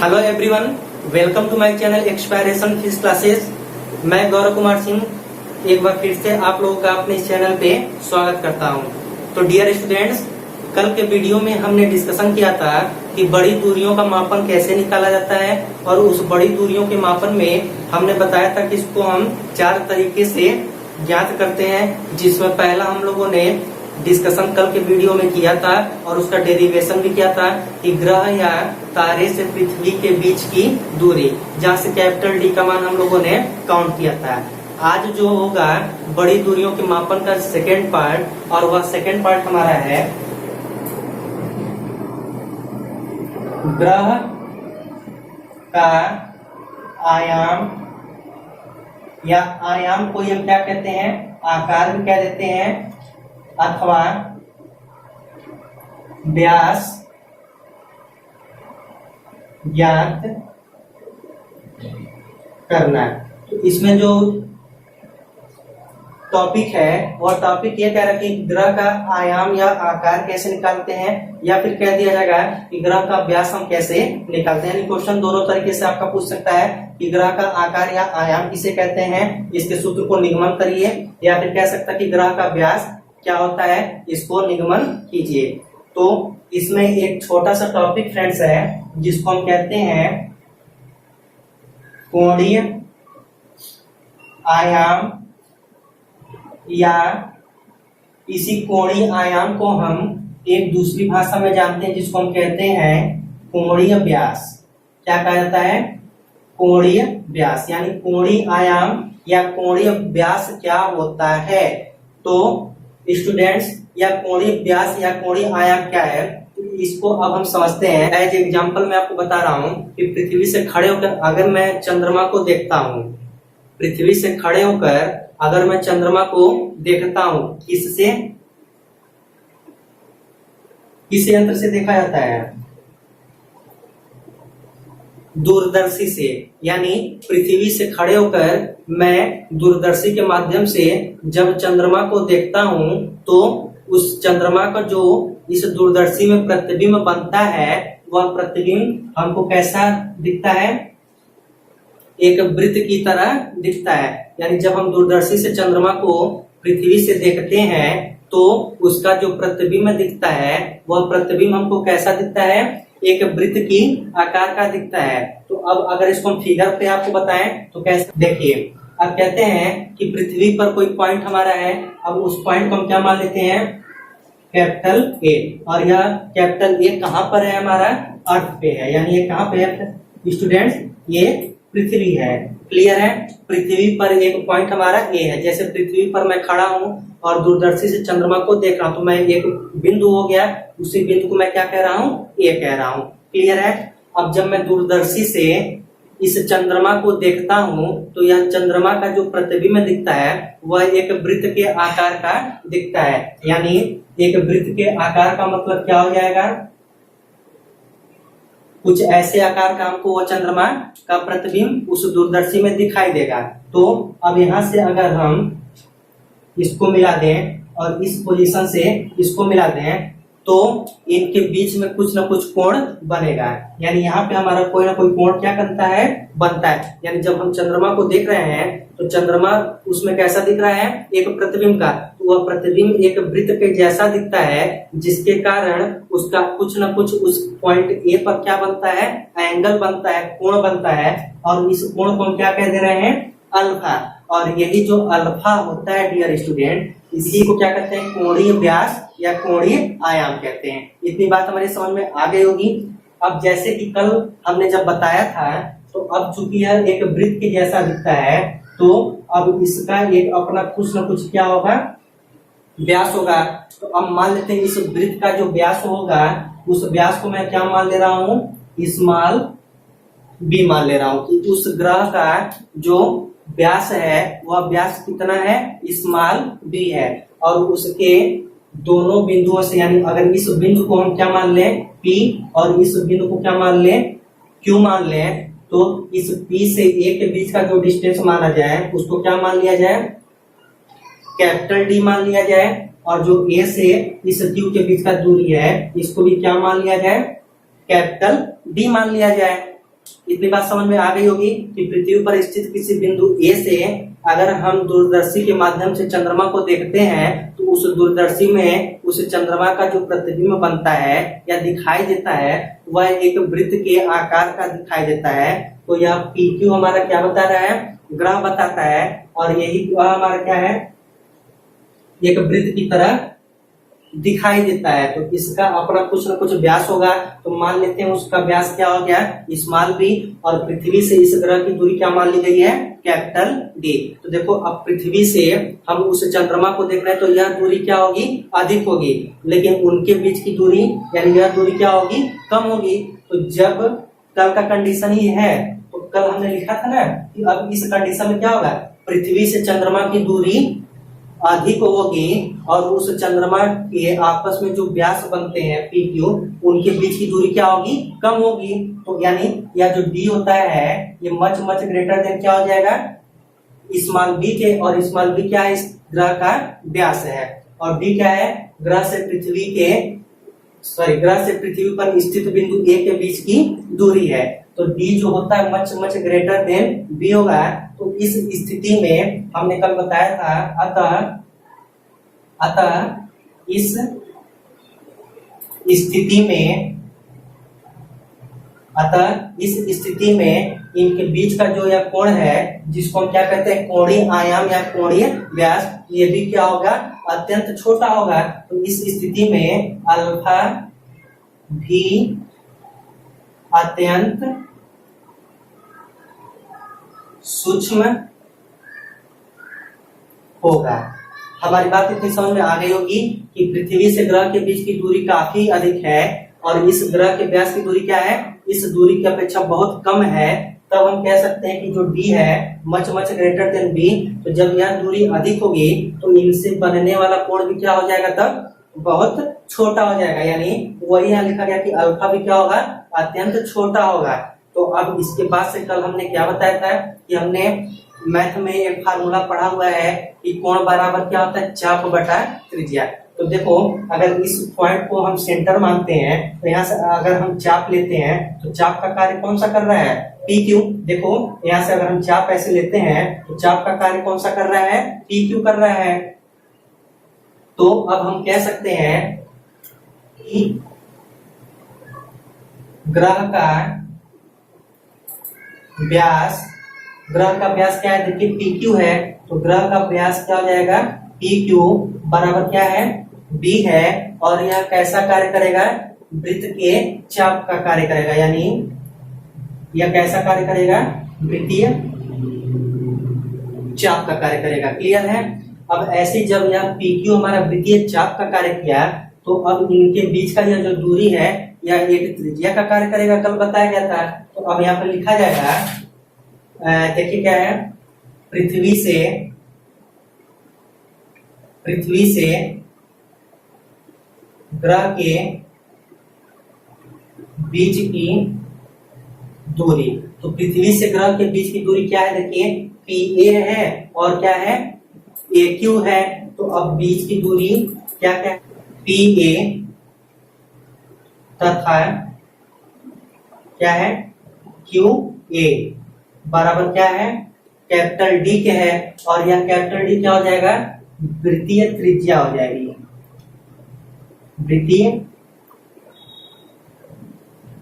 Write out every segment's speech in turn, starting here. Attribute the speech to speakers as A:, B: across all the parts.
A: Hello everyone, welcome to my channel expiration physics classes. मैं गौरव कुमार सिंह एक बार फिर से आप लोगों का अपने इस चैनल पे स्वागत करता हूं। तो डियर स्टूडेंट्स, कल के वीडियो में हमने डिस्कशन किया था कि बड़ी दूरियों का मापन कैसे निकाला जाता है, और उस बड़ी दूरियों के मापन में हमने बताया था कि इसको हम 4 तरीके से ज्ञात करते हैं, जिसमें पहला हम लोगों ने डिस्कशन कल के वीडियो में किया था और उसका डेरिवेशन भी किया था कि ग्रह या तारे से पृथ्वी के बीच की दूरी, जहाँ से कैपिटल डी का मान हम लोगों ने काउंट किया था। आज जो होगा बड़ी दूरियों के मापन का सेकेंड पार्ट, और वह सेकेंड पार्ट हमारा है ग्रह का आयाम, या आयाम को हम क्या कहते हैं, आकार भी कह देते हैं, अथवा व्यास ज्ञात करना। तो इसमें जो टॉपिक है वह टॉपिक ये कह रहा है कि ग्रह का आयाम या आकार कैसे निकालते हैं, या फिर कह दिया जाएगा कि ग्रह का व्यास हम कैसे निकालते हैं। क्वेश्चन दोनों तरीके से आपका पूछ सकता है कि ग्रह का आकार या आयाम किसे कहते हैं, इसके सूत्र को निगमन करिए, या फिर कह सकता है कि ग्रह का व्यास क्या होता है, इसको निगमन कीजिए। तो इसमें एक छोटा सा टॉपिक फ्रेंड्स है जिसको हम कहते हैं कोणीय आयाम, या इसी कोणीय आयाम को हम एक दूसरी भाषा में जानते हैं जिसको हम कहते हैं कोणीय व्यास। क्या कहा जाता है, कोणीय व्यास, यानी कोणीय आयाम या कोणीय व्यास क्या होता है। तो स्टूडेंट्स, या कोणीय व्यास या कोणीय आयाम क्या है, तो इसको अब हम समझते हैं। एज एग्जांपल मैं आपको बता रहा हूं कि पृथ्वी से खड़े होकर अगर मैं चंद्रमा को देखता हूं, पृथ्वी से खड़े होकर अगर मैं चंद्रमा को देखता हूं, किससे, किस यंत्र से देखा जाता है, दूरदर्शी से। यानी पृथ्वी से खड़े होकर मैं दूरदर्शी के माध्यम से जब चंद्रमा को देखता हूं, तो उस चंद्रमा का जो इस दूरदर्शी में प्रतिबिंब बनता है, वह प्रतिबिंब हमको कैसा दिखता है, एक वृत्त की तरह दिखता है। यानी जब हम दूरदर्शी से चंद्रमा को पृथ्वी से देखते हैं तो उसका जो प्रतिबिंब दिखता है, वह प्रतिबिंब हमको कैसा दिखता है, एक वृत्त की आकार का दिखता है। तो अब अगर इसको हम फिगर पे आपको बताएं तो कैसे, देखिए अब कहते हैं कि पृथ्वी पर कोई पॉइंट हमारा है। अब उस पॉइंट को हम क्या मान लेते हैं, कैपिटल ए, और यह कैपिटल ए कहाँ पर है, हमारा अर्थ पे है। यानी ये कहाँ पे है स्टूडेंट्स, ये पृथ्वी है। क्लियर है, पृथ्वी पर एक पॉइंट हमारा ए है। जैसे पृथ्वी पर मैं खड़ा हूं और दूरदर्शी से चंद्रमा को देख रहा हूं, तो मैं एक बिंदु हो गया, उसी बिंदु को मैं क्या कह रहा हूं, ए कह रहा हूं। क्लियर है। अब जब मैं दूरदर्शी से इस चंद्रमा को देखता हूं, तो यह चंद्रमा का जो प्रतिबिंब दिखता है वह एक वृत्त के आकार का दिखता है। यानी एक वृत्त के आकार का मतलब क्या हो जाएगा, कुछ ऐसे आकार का हमको वो चंद्रमा का प्रतिबिंब उस दूरदर्शी में दिखाई देगा। तो अब यहाँ से अगर हम इसको मिला दें और इस पोजीशन से इसको मिला दें, तो इनके बीच में कुछ ना कुछ कोण बनेगा। यानी यहाँ पे हमारा कोई ना कोई कोण क्या करता है, बनता है। यानी जब हम चंद्रमा को देख रहे हैं तो चंद्रमा उसमें कैसा दिख रहा है, एक प्रतिबिंब का, तो वह प्रतिबिंब एक वृत्त के जैसा दिखता है, जिसके कारण उसका कुछ ना कुछ उस पॉइंट ए पर क्या बनता है, एंगल बनता है, कोण बनता है। और इस कोण को हम क्या कह दे रहे हैं, अल्फा। और यही जो अल्फा होता है डियर स्टूडेंट, इसी को क्या कहते हैं, कोणीय व्यास या कोणीय आयाम कहते हैं। इतनी बात हमारे समझ में आ गई होगी। अब जैसे कि कल हमने जब बताया था, तो अब चूंकि यह एक वृत्त के जैसा दिखता है, तो अब इसका एक अपना कुछ न कुछ क्या होगा, व्यास होगा। तो अब मान लेते हैं इस वृत्त का जो व्यास होगा, उस व्यास को मैं क्या मान ले रहा हूँ, स्मॉल बी मान ले रहा हूँ। कि उस ग्रह का जो व्यास है वह व्यास कितना है, स्मॉल बी है। और उसके दोनों बिंदुओं से, यानी अगर इस बिंदु को हम क्या मान लें, पी, और इस बिंदु को क्या मान लें, क्यू मान लें, तो इस पी से ए के बीच का जो डिस्टेंस माना जाए उसको क्या मान लिया जाए, कैपिटल डी मान लिया जाए। और जो ए से इस क्यू के बीच का दूरी है इसको भी क्या मान लिया जाए, कैपिटल डी मान लिया जाए। इतनी बात समझ में आ गई होगी कि पृथ्वी पर स्थित किसी बिंदु ए से अगर हम दूरदर्शी के माध्यम से चंद्रमा को देखते हैं तो उस दूरदर्शी में उस चंद्रमा का जो प्रतिबिंब बनता है या दिखाई देता है वह एक वृत्त के आकार का दिखाई देता है। तो यह PQ हमारा क्या बता रहा है, ग्रह बताता है, और यही वह हमारा क्या है, एक वृत्त की तरह दिखाई देता है। तो इसका अपना कुछ न कुछ व्यास होगा, तो मान लेते हैं उसका व्यास क्या हो गया, स्मॉल b, और पृथ्वी से इस ग्रह की दूरी क्या मान ली गई है, कैपिटल D। तो देखो अब पृथ्वी से हम उस चंद्रमा को देख रहे हैं तो यह दूरी क्या होगी, अधिक होगी, लेकिन उनके बीच की दूरी यानी यह दूरी क्या होगी, कम होगी। तो जब कल का कंडीशन ही है, तो कल हमने लिखा था ना कि अब इस कंडीशन में क्या होगा, पृथ्वी से चंद्रमा की दूरी अधिक होगी और उस चंद्रमा के आपस में जो व्यास बनते हैं PQ, उनके बीच की दूरी क्या होगी, कम होगी। तो यानी यह जो D होता है ये मच मच ग्रेटर देन क्या हो जाएगा, स्मॉल b के, और स्मॉल b क्या है, इस ग्रह का व्यास है, और D क्या है, ग्रह से पृथ्वी पर स्थित बिंदु A के बीच की दूरी है। तो D जो होता है much much greater than B होगा। तो इस स्थिति में हमने कल बताया था, अतः इस स्थिति में इनके बीच का जो यह कोण है, जिसको हम क्या कहते हैं, कोणीय आयाम या कोणीय व्यास, ये भी क्या होगा, अत्यंत छोटा होगा। तो इस स्थिति में अल्फा भी अत्यंत सूक्ष्म होगा। हमारी बात इतनी समझ में आ गई होगी कि पृथ्वी से ग्रह के बीच की दूरी काफी अधिक है और इस ग्रह के व्यास की दूरी क्या है, इस दूरी की अपेक्षा बहुत कम है। तब हम कह सकते हैं कि जो D है much much greater than B। तो जब यह दूरी अधिक होगी तो इनसे बनने वाला कोण भी क्या हो जाएगा, तब बहुत छोटा हो जाएगा। यानी वही यहाँ लिखा गया कि अल्फा भी क्या होगा, अत्यंत छोटा होगा। तो अब इसके बाद से कल हमने क्या बताया था कि हमने मैथ में एक फार्मूला पढ़ा हुआ है कि कोण बराबर क्या होता है, चाप बटा त्रिज्या। तो देखो अगर इस पॉइंट को हम सेंटर मानते हैं तो यहाँ से अगर हम चाप लेते हैं तो चाप का कार्य कौन सा कर रहा है, PQ। देखो यहाँ से अगर हम चाप ऐसे लेते हैं तो चाप का कार्य कौन सा कर रहा है, PQ कर रहा है। तो अब हम कह सकते हैं कि ग्रह का व्यास क्या है, देखिए PQ है, तो ग्रह का व्यास क्या हो जाएगा, PQ बराबर क्या है, B है, और यह कैसा कार्य करेगा, वृत्त के चाप का कार्य करेगा। यानी यह कैसा कार्य करेगा, वृत्तीय चाप का कार्य करेगा। क्लियर है। अब ऐसे जब यह PQ हमारा वृत्तीय चाप का कार्य किया तो अब इनके बीच का यह जो दूरी है यह एक त्रिज्या का कार्य करेगा, कल बताया गया था। तो अब यहाँ पर लिखा जाएगा, देखिए क्या है, पृथ्वी से ग्रह के बीच की दूरी। तो पृथ्वी से ग्रह के बीच की दूरी क्या है, देखिए PA है और क्या है, AQ है। तो अब बीच की दूरी क्या क्या, PA तथा क्या है, QA बराबर क्या है, कैपिटल D के है, और यह कैपिटल D क्या हो जाएगा, वृत्तीय त्रिज्या हो जाएगी, वृत्तीय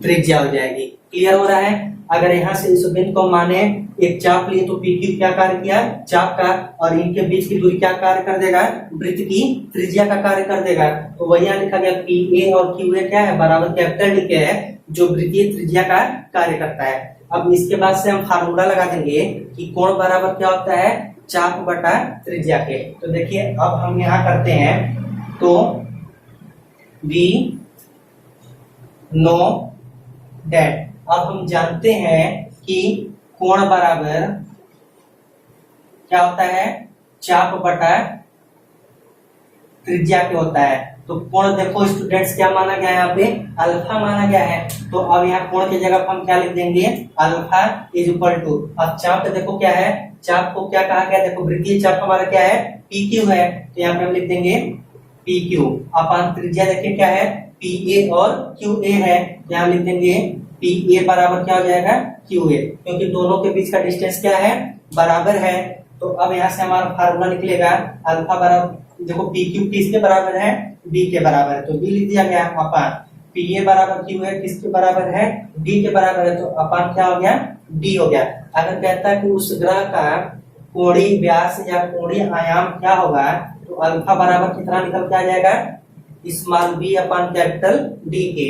A: त्रिज्या हो जाएगी। क्लियर हो रहा है। अगर यहाँ से इस बिंदु को माने एक चाप लिए तो PQ क्या कार्य किया, चाप का, और इनके बीच की दूरी क्या कार्य कर देगा, वृत्त की त्रिज्या का कार्य कर देगा। तो वही यहाँ लिखा गया PA और QA क्या है, बराबर कैपिटल D के है, जो वृत्तीय त्रिज्या का कार्य करता है। अब इसके बाद से हम फार्मूला लगा देंगे कि कोण बराबर क्या होता है, चाप बटा त्रिज्या के। तो देखिए अब हम यहाँ करते हैं, तो वी नो डेट, अब हम जानते हैं कि कोण बराबर क्या होता है, चाप बटा त्रिज्या के होता है। तो कोण देखो स्टूडेंट्स क्या माना गया है, यहाँ पे अल्फा माना गया है। तो अब यहाँ कोण की जगह हम क्या लिख देंगे, अल्फा इज इक्वल टू, अब चाप देखो क्या है, चाप को क्या कहा गया, देखो वृत्तीय चाप हमारा क्या है, PQ है। तो यहाँ पे हम लिख देंगे PQ अपन त्रिज्या देखिए क्या है, PA और QA है, यहाँ लिख देंगे पी ए बराबर क्या हो जाएगा क्यू ए, क्योंकि दोनों के बीच का डिस्टेंस क्या है बराबर है। तो अब यहाँ से हमारा फार्मूला निकलेगा अल्फा बराबर, देखो पी क्यू किसके बराबर है बी के बराबर है, तो बी लिख दिया गया अपान पी ए बराबर क्यू है किसके बराबर है डी के बराबर है, तो अपान क्या हो गया डी हो गया। अगर कहता है कि उस ग्रह का कोणीय व्यास या कोणीय आयाम क्या होगा, तो अल्फा बराबर कितना निकल के आ जाएगा स्मॉल बी अपान कैपिटल डी के।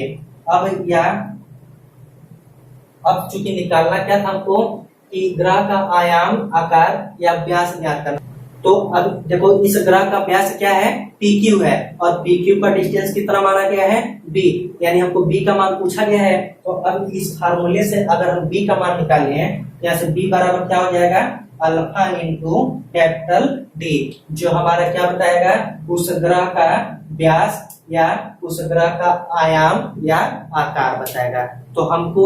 A: अब चूंकि निकालना क्या था हमको कि ग्रह का आयाम आकार या व्यास ज्ञात करना, तो अब देखो इस ग्रह का व्यास क्या है पी क्यू है और पी क्यू का डिस्टेंस कितना माना गया है बी, यानी हमको बी का मान पूछा गया है। तो अब इस फार्मूले से अगर हम बी का मान निकालें, यहाँ से बी बराबर क्या हो जाएगा अल्फा इंटू कैपिटल डी, जो हमारा क्या बताएगा उस ग्रह का व्यास या उस ग्रह का आयाम या आकार बताएगा। तो हमको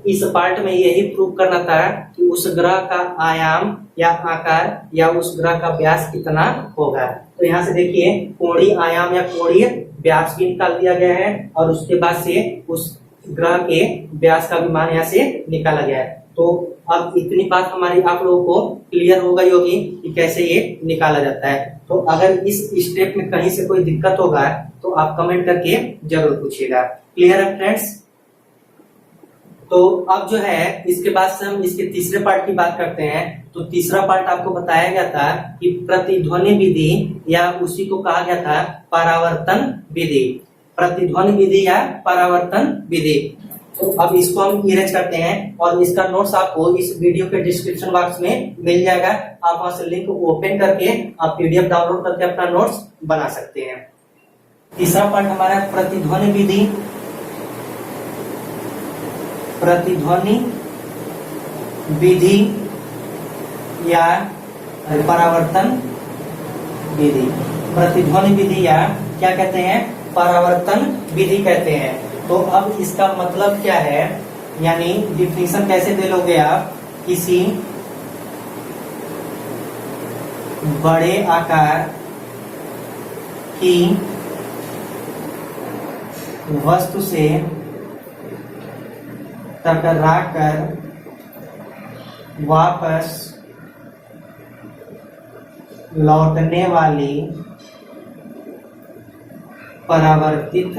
A: इस पार्ट में यही प्रूव करना था कि उस ग्रह का आयाम या आकार या उस ग्रह का व्यास कितना होगा। तो यहाँ से देखिए कोणीय आयाम या कोणीय व्यास भी निकाल दिया गया है और उसके बाद से उस ग्रह के व्यास का भी मान यहाँ से निकाला गया है। तो अब इतनी बात हमारी आप लोगों को क्लियर हो गई होगी कि कैसे ये निकाला जाता है। तो अगर इस स्टेप में कहीं से कोई दिक्कत होगा तो आप कमेंट करके जरूर पूछिएगा। क्लियर है फ्रेंड्स? तो अब जो है इसके बाद से हम इसके तीसरे पार्ट की बात करते हैं। तो तीसरा पार्ट आपको बताया गया था कि प्रतिध्वनि विधि या उसी को कहा गया था परावर्तन विधि, प्रतिध्वनि विधि या परावर्तन विधि। तो अब इसको हम इरेज करते हैं और इसका नोट्स आपको इस वीडियो के डिस्क्रिप्शन बॉक्स में मिल जाएगा। आप वहां से लिंक ओपन करके आप पीडीएफ डाउनलोड करके अपना नोट्स बना सकते हैं। तीसरा पार्ट हमारा प्रतिध्वनि विधि, प्रतिध्वनि विधि या परावर्तन विधि। प्रतिध्वनि विधि या क्या कहते हैं परावर्तन विधि कहते हैं। तो अब इसका मतलब क्या है, यानी डिफिनेशन कैसे दे लोगे आप, किसी बड़े आकार की वस्तु से टकराकर वापस लौटने वाली परावर्तित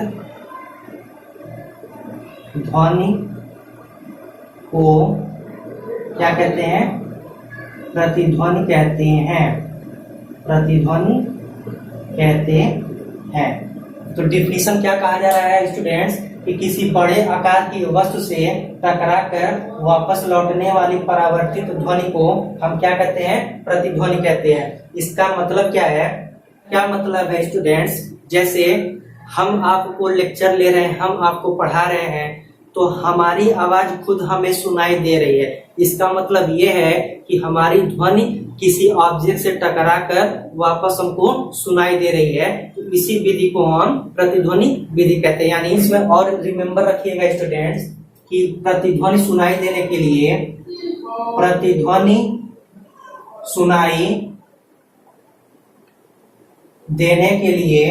A: ध्वनि को क्या कहते हैं प्रतिध्वनि कहते हैं, प्रतिध्वनि कहते हैं। तो डिफिनेशन क्या कहा जा रहा है स्टूडेंट्स कि किसी बड़े आकार की वस्तु से टकराकर वापस लौटने वाली परावर्तित ध्वनि को हम क्या कहते हैं प्रतिध्वनि कहते हैं। इसका मतलब क्या है, क्या मतलब है स्टूडेंट्स, जैसे हम आपको लेक्चर ले रहे हैं, हम आपको पढ़ा रहे हैं, तो हमारी आवाज खुद हमें सुनाई दे रही है। इसका मतलब ये है कि हमारी ध्वनि किसी ऑब्जेक्ट से टकराकर वापस हमको सुनाई दे रही है। तो इसी विधि को हम प्रतिध्वनि विधि कहते हैं। यानी इसमें और रिमेम्बर रखिएगा स्टूडेंट्स कि प्रतिध्वनि सुनाई देने के लिए, प्रतिध्वनि सुनाई देने के लिए,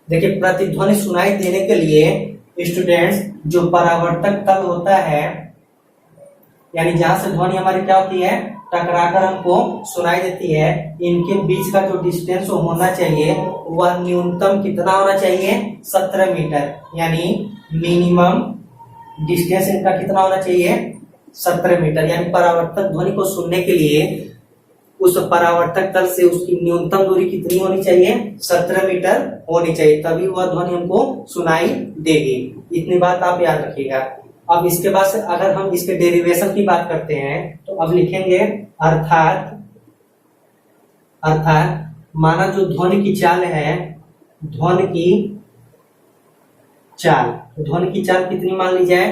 A: देखिए प्रतिध्वनि सुनाई देने के लिए स्टूडेंट्स जो परावर्तक तल होता है, यानी जहां से ध्वनि हमारी क्या होती है टकराकर हमको सुनाई देती है, इनके बीच का जो डिस्टेंस होना चाहिए वह न्यूनतम कितना होना चाहिए 17 मीटर, यानी मिनिमम डिस्टेंस इनका कितना होना चाहिए 17 मीटर। यानी परावर्तक ध्वनि को सुनने के लिए उस परावर्तक तल से उसकी न्यूनतम दूरी कितनी होनी चाहिए 17 मीटर होनी चाहिए, तभी वह ध्वनि हमको सुनाई देगी। इतनी बात आप याद रखिएगा। अब इसके बाद से अगर हम इसके डेरिवेशन की बात करते हैं तो अब लिखेंगे अर्थात माना जो ध्वनि की चाल है, ध्वनि की चाल कितनी मान ली जाए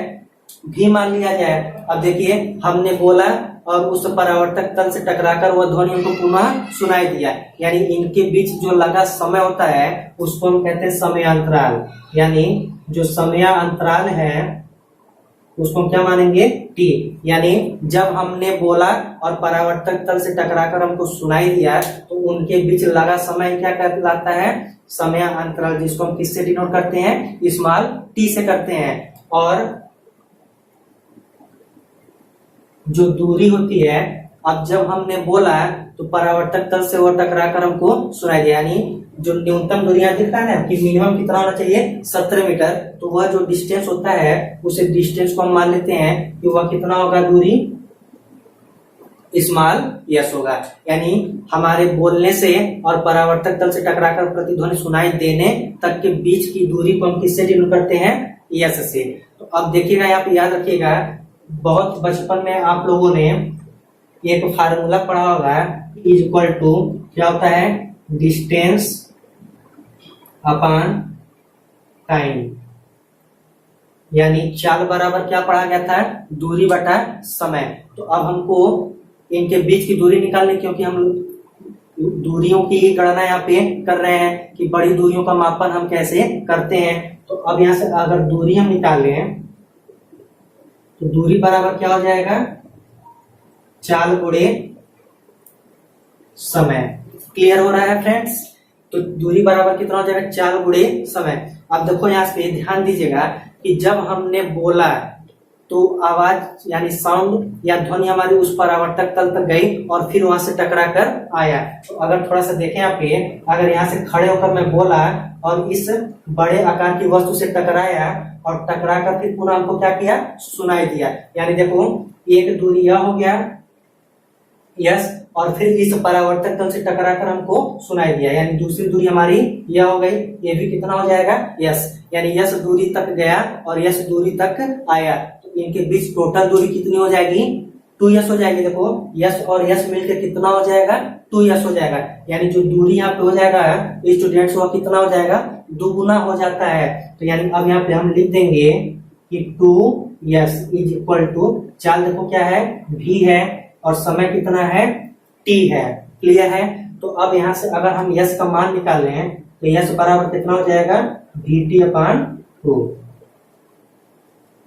A: भी मान लिया जाए। अब देखिए हमने बोला और उस परावर्तक तल से टकराकर वह ध्वनि हमको पुनः सुनाई दिया, यानी इनके बीच जो लगा समय होता है उसको हम कहते हैं समयांतराल। यानी जो समयांतराल है उसको हम क्या मानेंगे टी। यानी जब हमने बोला और परावर्तक तल से टकराकर हमको सुनाई दिया तो उनके बीच लगा समय क्या कहलाता है समयांतराल, जिसको हम किससे डिनोट करते हैं स्मॉल टी से करते हैं। और जो दूरी होती है, अब जब हमने बोला तो परावर्तक तल से वो टकराकर हमको सुनाई दिया, यानी जो न्यूनतम दूरी यहाँ दिख रहा है ना कि मिनिमम कितना होना चाहिए 17 मीटर, तो वह जो डिस्टेंस होता है उसे डिस्टेंस को हम मान लेते हैं कि वह कितना होगा, दूरी स्मॉल यस होगा। यानी हमारे बोलने से और परावर्तक तल से टकराकर प्रतिध्वनि सुनाई देने तक के बीच की दूरी को हम किससे डिनोट करते हैं, यस से। तो अब देखिएगा, यहाँ पे याद रखिएगा, बहुत बचपन में आप लोगों ने एक फार्मूला पढ़ा होगा, इज इक्वल टू क्या होता है, डिस्टेंस अपॉन टाइम, यानी चाल बराबर क्या पढ़ा गया था, दूरी बटा समय। तो अब हमको इनके बीच की दूरी निकालनी, क्योंकि हम दूरियों की गणना यहाँ पे कर रहे हैं कि बड़ी दूरियों का मापन हम कैसे करते हैं। तो अब यहाँ से अगर दूरी हम निकालें तो दूरी बराबर क्या हो जाएगा, चाल गुणे समय। क्लियर हो रहा है फ्रेंड्स? तो दूरी बराबर कितना हो जाएगा, चाल गुणे समय। अब देखो यहाँ पे ध्यान दीजिएगा कि जब हमने बोला तो आवाज यानी साउंड या ध्वनि हमारी उस परावर्तक तल तक गई और फिर वहां से टकरा कर आया। तो अगर थोड़ा सा देखें यहाँ पे, अगर यहाँ से खड़े होकर मैं बोला और इस बड़े आकार की वस्तु से टकराया और टकरा कर फिर पुनः हमको क्या किया, सुनाई दिया। यानी देखो एक दूरी यह हो गया यस, और फिर इस परावर्तक तल से टकराकर हमको सुनाई दिया, यानी दूसरी दूरी हमारी यह हो गई, ये भी कितना हो जाएगा, यस। यानी यस दूरी तक गया और यस दूरी तक आया, तो इनके बीच टोटल दूरी कितनी हो जाएगी, 2s हो जाएगी। देखो यस और यस मिलकर कितना हो जाएगा, 2s हो जाएगा। यानी जो दूरी यहाँ पे हो जाएगा स्टूडेंट्स, वो कितना हो जाएगा, दुगुना हो जाता है। तो यानी अब यहाँ पे हम लिख देंगे कि 2s इज इक्वल टू, चाल देखो क्या है, v है और समय कितना है, t है। क्लियर है? तो अब यहाँ से अगर हम यस का मान निकालें तो यस बराबर कितना हो जाएगा, vt/2।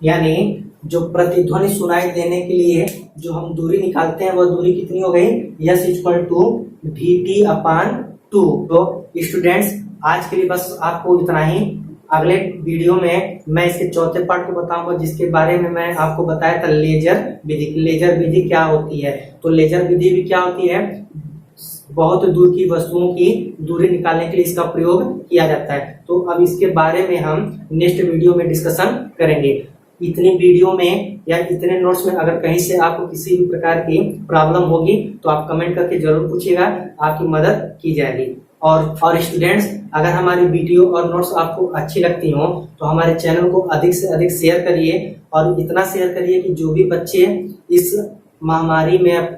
A: यानी जो प्रतिध्वनि सुनाई देने के लिए जो हम दूरी निकालते हैं वह दूरी कितनी हो गई, यस इक्वल टू vt/2। तो स्टूडेंट्स आज के लिए बस आपको इतना ही। अगले वीडियो में मैं इसके चौथे पार्ट को बताऊंगा, जिसके बारे में मैं आपको बताया था लेजर विधि। लेजर विधि क्या होती है, तो लेजर विधि भी क्या होती है, बहुत दूर की वस्तुओं की दूरी निकालने के लिए इसका प्रयोग किया जाता है। तो अब इसके बारे में हम नेक्स्ट वीडियो में डिस्कशन करेंगे। इतनी वीडियो में या इतने नोट्स में अगर कहीं से आपको किसी भी प्रकार की प्रॉब्लम होगी तो आप कमेंट करके जरूर पूछिएगा, आपकी मदद की जाएगी। और स्टूडेंट्स, अगर हमारी वीडियो और नोट्स आपको अच्छी लगती हो तो हमारे चैनल को अधिक से अधिक शेयर करिए, और इतना शेयर करिए कि जो भी बच्चे इस महामारी में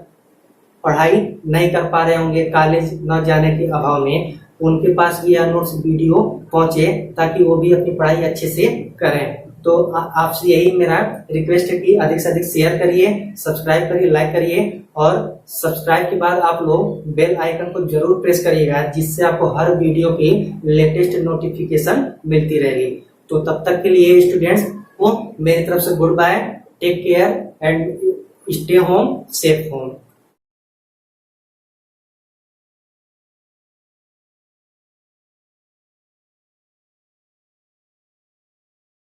A: पढ़ाई नहीं कर पा रहे होंगे कॉलेज न जाने के अभाव में, उनके पास भी यह नोट्स वीडियो पहुंचे, ताकि वो भी अपनी पढ़ाई अच्छे से करें। तो आपसे यही मेरा रिक्वेस्ट है कि अधिक से अधिक शेयर करिए, सब्सक्राइब करिए, लाइक करिए, और सब्सक्राइब के बाद आप लोग बेल आइकन को जरूर प्रेस करिएगा, जिससे आपको हर वीडियो की लेटेस्ट नोटिफिकेशन मिलती रहेगी। तो तब तक के लिए स्टूडेंट्स को मेरी तरफ से goodbye, take care and stay home, safe home.